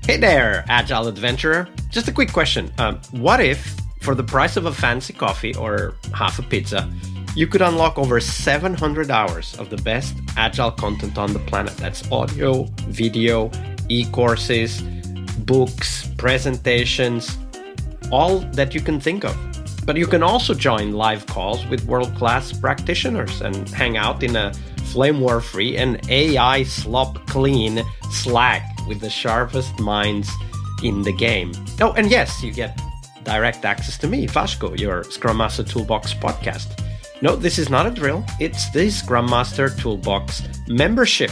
Hey there, Agile adventurer. Just a quick question. What if, for the price of a fancy coffee or half a pizza, you could unlock over 700 hours of the best Agile content on the planet? That's audio, video, e-courses, books, presentations, all that you can think of. But you can also join live calls with world-class practitioners and hang out in a flame war-free and AI slop-clean Slack with the sharpest minds in the game. Oh, and yes, you get direct access to me, Vasco, your Scrum Master Toolbox podcast. No, this is not a drill. It's the Scrum Master Toolbox membership.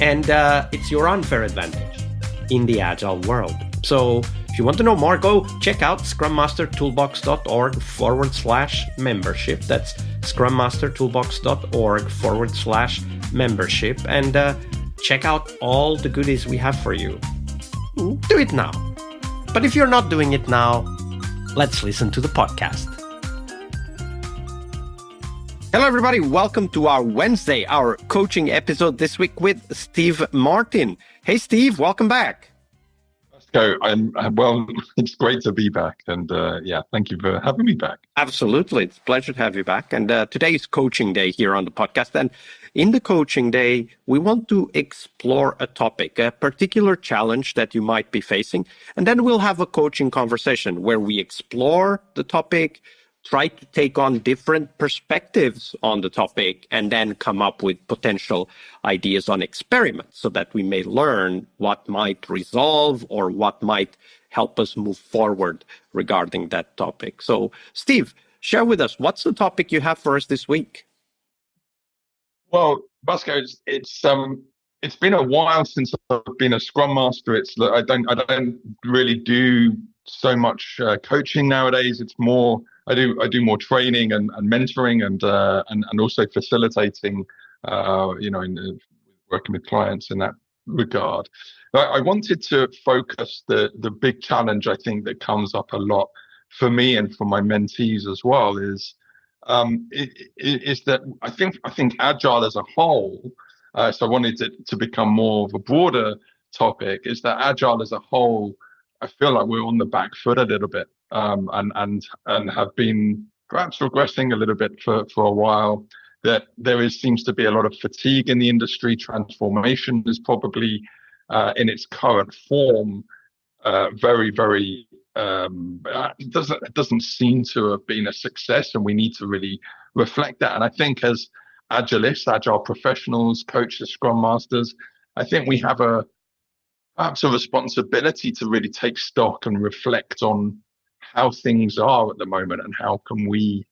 And it's your unfair advantage in the Agile world. So if you want to know more, go check out scrummastertoolbox.org/membership. That's scrummastertoolbox.org/membership. And check out all the goodies we have for you. Do it now. But if you're not doing it now, let's listen to the podcast. Hello, everybody. Welcome to our Wednesday, our coaching episode this week with Steve Martin. Hey, Steve, welcome back. So, well, it's great to be back. And thank you for having me back. Absolutely. It's a pleasure to have you back. And today is coaching day here on the podcast. And in the coaching day, we want to explore a topic, a particular challenge that you might be facing. And then we'll have a coaching conversation where we explore the topic, try to take on different perspectives on the topic, and then come up with potential ideas on experiments so that we may learn what might resolve or what might help us move forward regarding that topic. So, Steve, share with us, what's the topic you have for us this week? Well, Vasco, it's been a while since I've been a Scrum Master. I don't really do so much coaching nowadays. It's more I do more training and mentoring and also facilitating, in working with clients in that regard. I wanted to focus the big challenge I think that comes up a lot for me and for my mentees as well is that I think Agile as a whole. So I wanted it to become more of a broader topic. Is that Agile as a whole? I feel like we're on the back foot a little bit. And have been perhaps regressing a little bit for a while. That seems to be a lot of fatigue in the industry. Transformation is probably in its current form very, very it doesn't seem to have been a success, and we need to really reflect that. And I think as Agilists, Agile professionals, coaches, Scrum Masters, I think we have perhaps a responsibility to really take stock and reflect on how things are at the moment and how can we.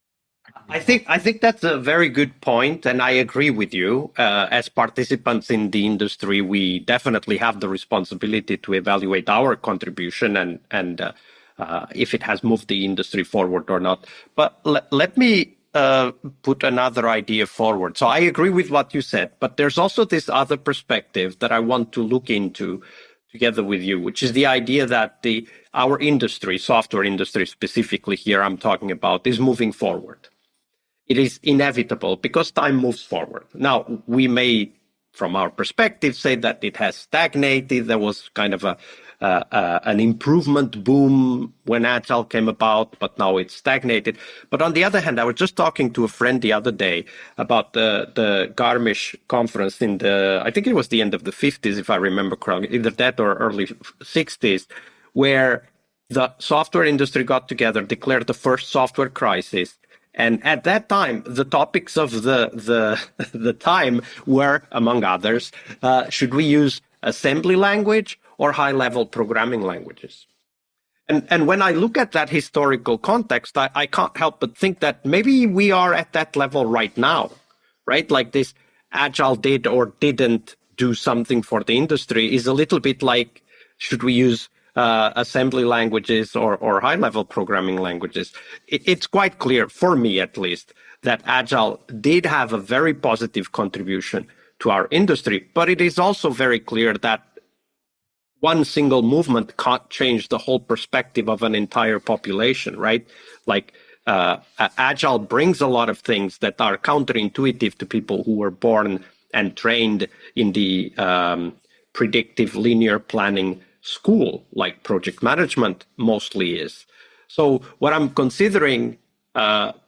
I think that's a very good point, and I agree with you. As participants in the industry, we definitely have the responsibility to evaluate our contribution and if it has moved the industry forward or not. But let me put another idea forward. So I agree with what you said, but there's also this other perspective that I want to look into together with you, which is the idea that our industry, software industry specifically here I'm talking about, is moving forward. It is inevitable because time moves forward. Now, we may, from our perspective, say that it has stagnated. There was kind of an improvement boom when Agile came about, but now it's stagnated. But on the other hand, I was just talking to a friend the other day about the Garmisch conference I think it was the end of the 50s, if I remember correctly, either that or early 60s, where the software industry got together, declared the first software crisis. And at that time, the topics of the time were, among others, should we use assembly language or high-level programming languages? And when I look at that historical context, I can't help but think that maybe we are at that level right now, right? Like this Agile did or didn't do something for the industry is a little bit like, should we use assembly languages or high-level programming languages? It's quite clear, for me at least, that Agile did have a very positive contribution to our industry, but it is also very clear that one single movement can't change the whole perspective of an entire population, right? Like Agile brings a lot of things that are counterintuitive to people who were born and trained in the predictive linear planning school, like project management mostly is. So what I'm considering,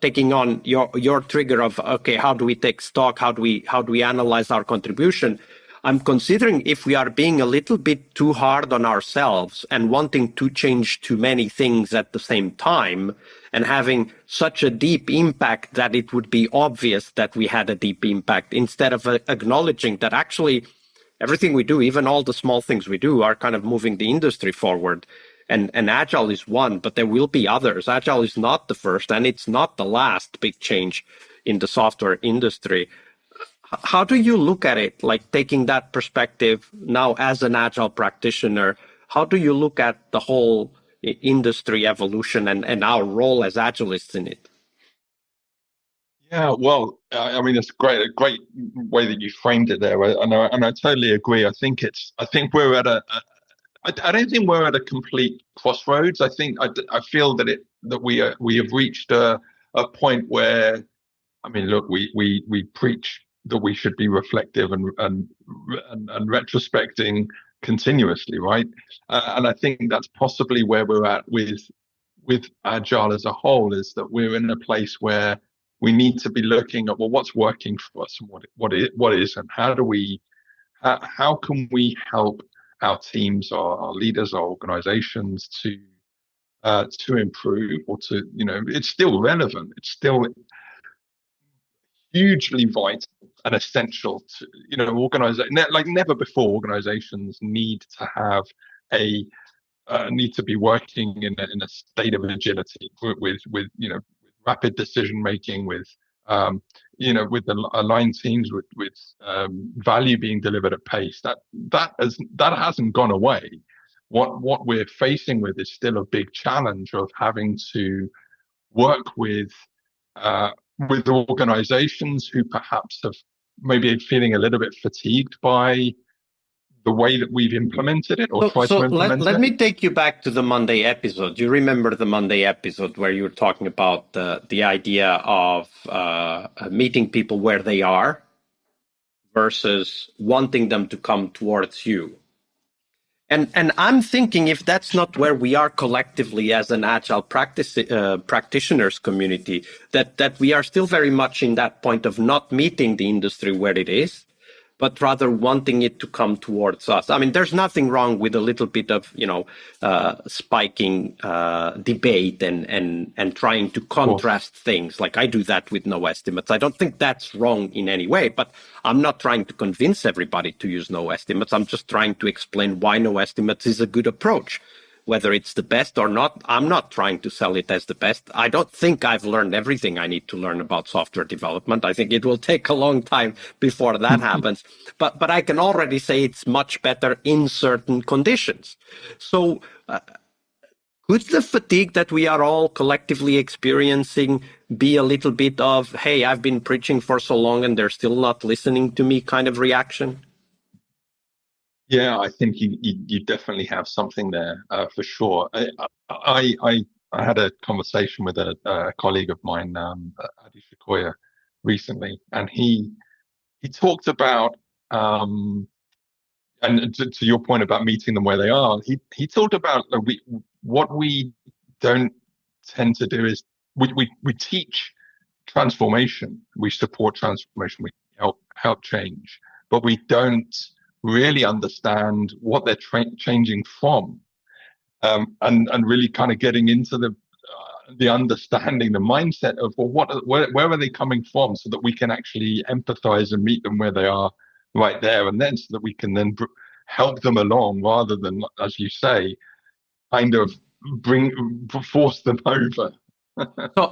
taking on your trigger of, okay, how do we take stock? How do we analyze our contribution? I'm considering if we are being a little bit too hard on ourselves and wanting to change too many things at the same time and having such a deep impact that it would be obvious that we had a deep impact, instead of acknowledging that actually everything we do, even all the small things we do, are kind of moving the industry forward. And Agile is one, but there will be others. Agile is not the first, and it's not the last big change in the software industry. How do you look at it, like taking that perspective now as an Agile practitioner? How do you look at the whole industry evolution and our role as Agilists in it? Yeah, well, I mean, it's a great way that you framed it there, and I totally agree. I think we're at I don't think we're at a complete crossroads. I feel that we have reached a point where, I mean, look, we preach that we should be reflective and retrospecting continuously, right? And I think that's possibly where we're at with Agile as a whole, is that we're in a place where we need to be looking at, well, what's working for us and what is, and how can we help our teams, our leaders, our organizations to improve, or to, it's still relevant. It's still hugely vital and essential to, like never before. Organizations need to have a need to be working in a state of agility with rapid decision making, with aligned teams, with value being delivered at pace. That hasn't gone away. What we're facing with is still a big challenge of having to work with organizations who perhaps have maybe feeling a little bit fatigued by the way that we've implemented it, or tried So to let, implement let it. me take you back to the Monday episode. You remember the Monday episode where you were talking about the idea of meeting people where they are versus wanting them to come towards you. And I'm thinking, if that's not where we are collectively as an Agile practitioners community, that we are still very much in that point of not meeting the industry where it is, but rather wanting it to come towards us. I mean, there's nothing wrong with a little bit of, spiking debate and trying to contrast things. Like I do that with no estimates. I don't think that's wrong in any way, but I'm not trying to convince everybody to use no estimates. I'm just trying to explain why no estimates is a good approach. Whether it's the best or not, I'm not trying to sell it as the best. I don't think I've learned everything I need to learn about software development. I think it will take a long time before that happens. But I can already say it's much better in certain conditions. So could the fatigue that we are all collectively experiencing be a little bit of, hey, I've been preaching for so long and they're still not listening to me kind of reaction? Yeah, I think you definitely have something there, for sure. I had a conversation with a colleague of mine, Adi Shakoya, recently, and he talked about, and to your point about meeting them where they are, he talked about, what we don't tend to do is we teach transformation, we support transformation, we help change, but we don't really understand what they're changing from, and really kind of getting into the understanding, the mindset of, well, where are they coming from, so that we can actually empathize and meet them where they are right there and then, so that we can then help them along, rather than, as you say, kind of force them over. So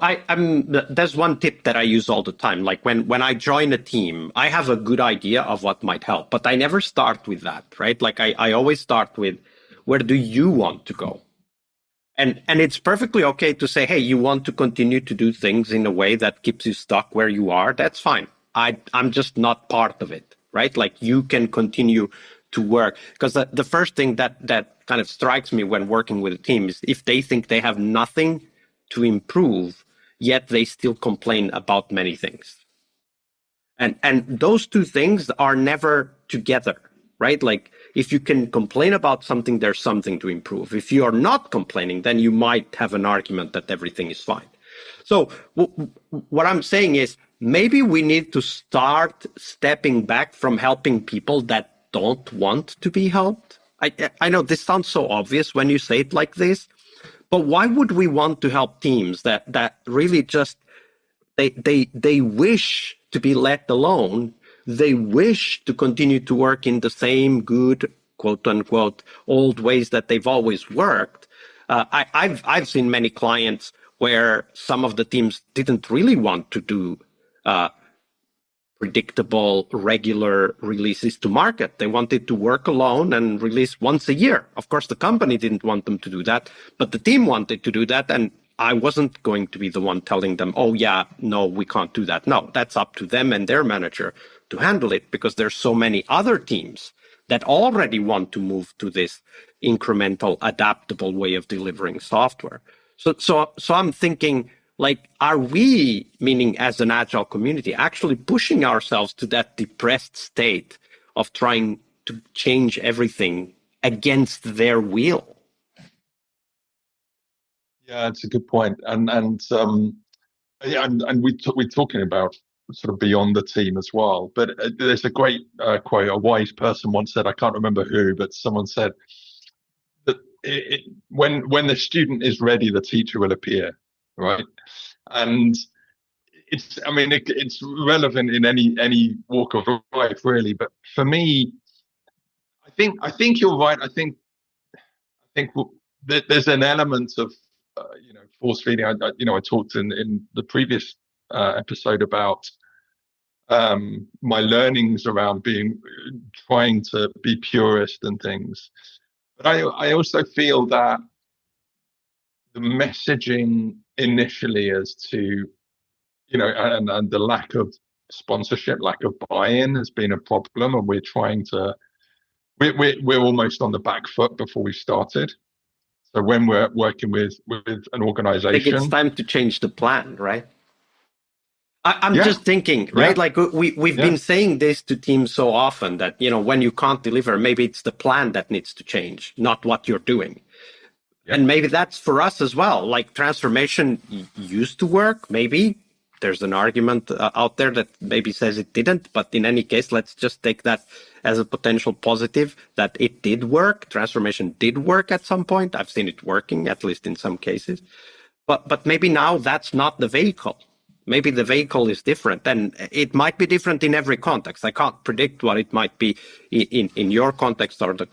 there's one tip that I use all the time. Like when I join a team, I have a good idea of what might help, but I never start with that, right? Like I always start with, where do you want to go? And it's perfectly okay to say, hey, you want to continue to do things in a way that keeps you stuck where you are. That's fine. I'm just not part of it, right? Like you can continue to work, because the first thing that kind of strikes me when working with a team is if they think they have nothing to improve, yet they still complain about many things. And those two things are never together, right? Like if you can complain about something, there's something to improve. If you are not complaining, then you might have an argument that everything is fine. So what I'm saying is maybe we need to start stepping back from helping people that don't want to be helped. I know this sounds so obvious when you say it like this, but why would we want to help teams that really just they wish to be let alone? They wish to continue to work in the same good, quote unquote, old ways that they've always worked. I've seen many clients where some of the teams didn't really want to do predictable, regular releases to market. They wanted to work alone and release once a year. Of course, the company didn't want them to do that, but the team wanted to do that. And I wasn't going to be the one telling them, oh, yeah, no, we can't do that. No, that's up to them and their manager to handle it, because there's so many other teams that already want to move to this incremental, adaptable way of delivering software. So I'm thinking, like, are we, meaning as an Agile community, actually pushing ourselves to that depressed state of trying to change everything against their will? Yeah, it's a good point. And we're talking about sort of beyond the team as well. But there's a great quote. A wise person once said, I can't remember who, but someone said that when the student is ready, the teacher will appear, right? And it's relevant in any walk of life, really. But for me, I think you're right. I think there's an element of force feeding. I talked in the previous episode about my learnings around trying to be purist and things. But I also feel that the messaging initially as to, and the lack of sponsorship, lack of buy-in has been a problem, and we're almost on the back foot before we started. So when we're working with an organization, I think it's time to change the plan, right? I'm just thinking, right? Like we've been saying this to teams so often that, when you can't deliver, maybe it's the plan that needs to change, not what you're doing. Yeah. And maybe that's for us as well. Like transformation used to work. Maybe there's an argument out there that maybe says it didn't. But in any case, let's just take that as a potential positive, that it did work. Transformation did work at some point. I've seen it working, at least in some cases. But maybe now that's not the vehicle. Maybe the vehicle is different, and it might be different in every context. I can't predict what it might be in your context or the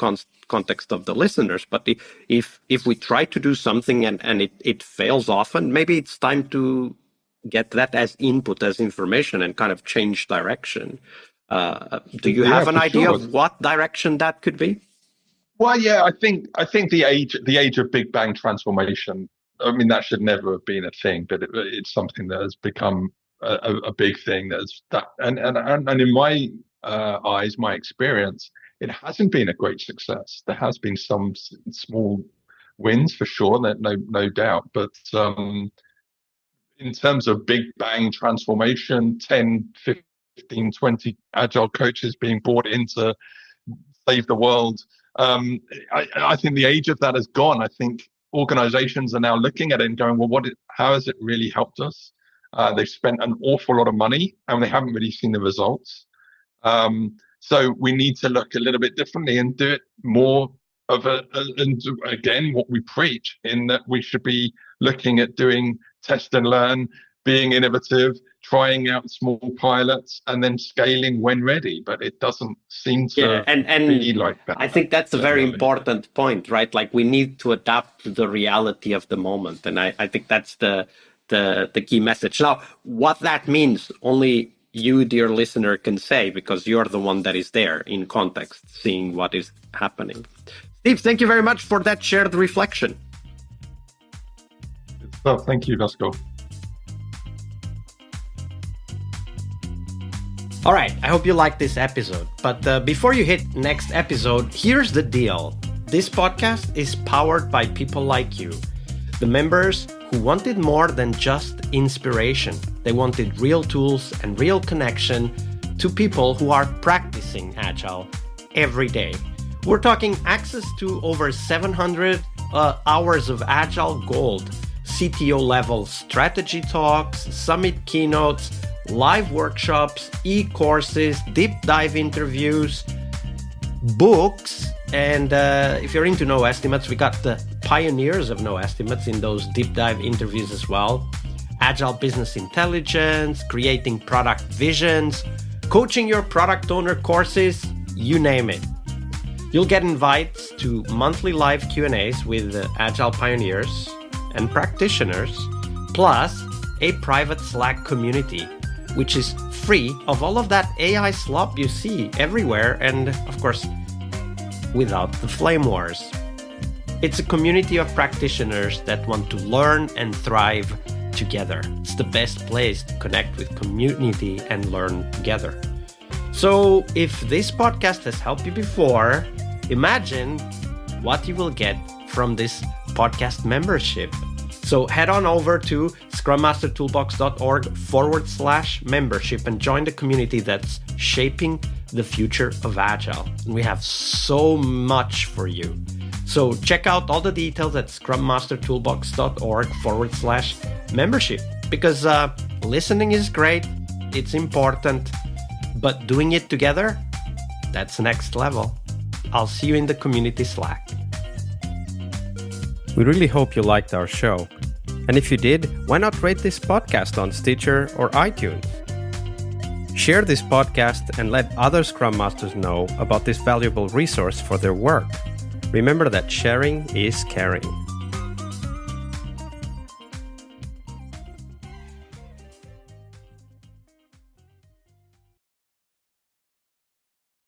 context of the listeners. But if we try to do something and it fails often, maybe it's time to get that as input, as information, and kind of change direction. Do you have an idea of what direction that could be? Well, yeah, I think the age of Big Bang transformation. I mean, that should never have been a thing, but it's something that has become a big thing. And in my eyes, my experience, it hasn't been a great success. There has been some small wins for sure, no doubt. But in terms of Big Bang transformation, 10, 15, 20 Agile coaches being brought in to save the world, I think the age of that has gone. I think organizations are now looking at it and going, well, how has it really helped us? They've spent an awful lot of money and they haven't really seen the results. So we need to look a little bit differently and do it more and again, what we preach, in that we should be looking at doing test and learn, being innovative, trying out small pilots, and then scaling when ready. But it doesn't seem to be like that. I think that's a very important point, right? Like we need to adapt to the reality of the moment. And I think that's the key message. Now, what that means, only you, dear listener, can say, because you're the one that is there in context, seeing what is happening. Steve, thank you very much for that shared reflection. Well, thank you, Vasco. All right, I hope you liked this episode. But before you hit next episode, here's the deal. This podcast is powered by people like you, the members who wanted more than just inspiration. They wanted real tools and real connection to people who are practicing Agile every day. We're talking access to over 700 hours of Agile Gold, CTO level strategy talks, summit keynotes, live workshops, e-courses, deep dive interviews, books, and if you're into no estimates, we got the pioneers of no estimates in those deep dive interviews as well. Agile business intelligence, creating product visions, coaching your product owner courses, you name it. You'll get invites to monthly live Q&As with Agile pioneers and practitioners, plus a private Slack community, which is free of all of that AI slop you see everywhere, and of course, without the flame wars. It's a community of practitioners that want to learn and thrive together. It's the best place to connect with community and learn together. So if this podcast has helped you before, imagine what you will get from this podcast membership. So head on over to scrummastertoolbox.org/membership and join the community that's shaping the future of Agile. And we have so much for you. So check out all the details at scrummastertoolbox.org/membership, because listening is great, it's important, but doing it together, that's next level. I'll see you in the community Slack. We really hope you liked our show. And if you did, why not rate this podcast on Stitcher or iTunes? Share this podcast and let other Scrum Masters know about this valuable resource for their work. Remember that sharing is caring.